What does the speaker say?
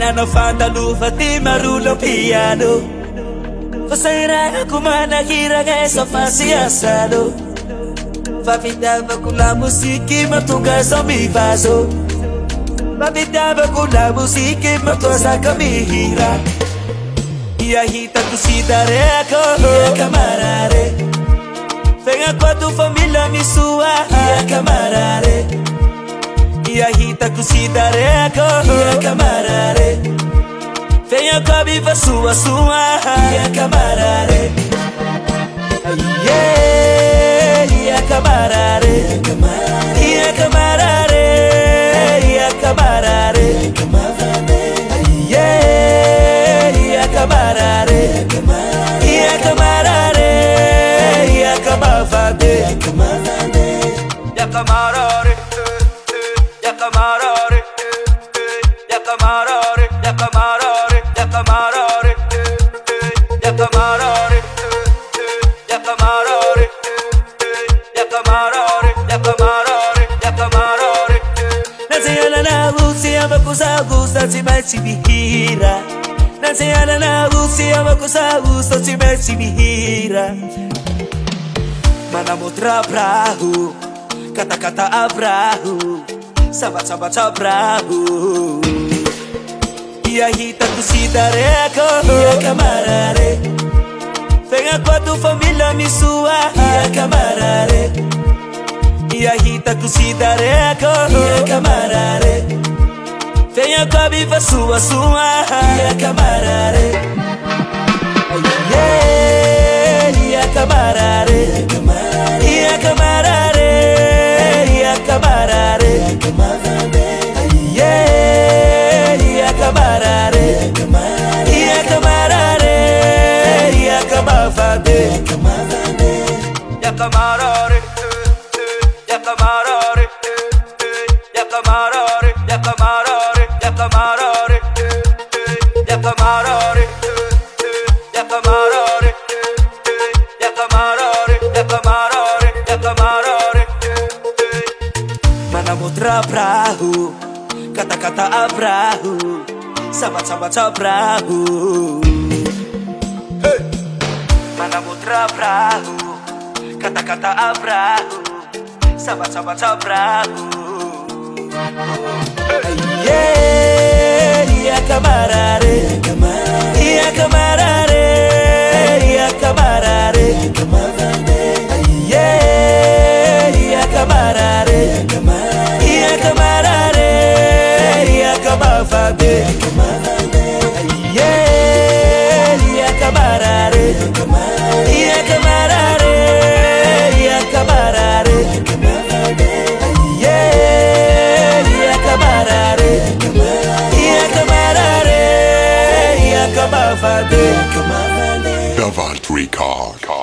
Piano fantalufati marulo piano Fasairanga kumana hiranga sa fasi asado Fafitava kula musiki matuga sa mi vaso Fafitava kula musiki matuga kamihira Iahita kusidareko Ia camarare Venga com a tua família me sua Ia camarare Iahita kusidareko Ia camarare Venha com a viva sua Ia camarare Ia camarare Ia camarare Ia camarare Ia camarare Ia camarare Ia camarare Ia camarare Ia camarare Ia camarare Ia camarare Ia camarare Ia camarare Ia camarare Ia camarare Ia camarare Ia camarare Naziana na usia makusa gusta chimechi bihira Naziana na usia makusa gusta chimechi bihira Mana mutra prahu Kata-kata abrahu Sabat-sabat abrahu Iahita kusidareko Ia camarare Venga com a tua família me sua Ia camarare Iahita kusidareko Ia camarare Venha com a viva sua Ia camarare Ia camarare Ia camarare Ia camarare Ia camarare Ia camarare Ia camarare Ia camarare Ia camarare Ia camarare Ia camarare Ia camarare Ia camarare Ia camarare Ia camarare Ia camarare Ia camarare Mana mutra prahu Kata-kata abrahu Sabat-sabat abrahu Mana mutra prahu Kata-kata abrahu Sabat-sabat abrahu Ia camarare Ia camarare Ia camarare Ia camarare Ia camarare Ia camarare Ia camarare Ia camarare Ia camarare Ia camarare Ia camarare Ia camarare Davant Record.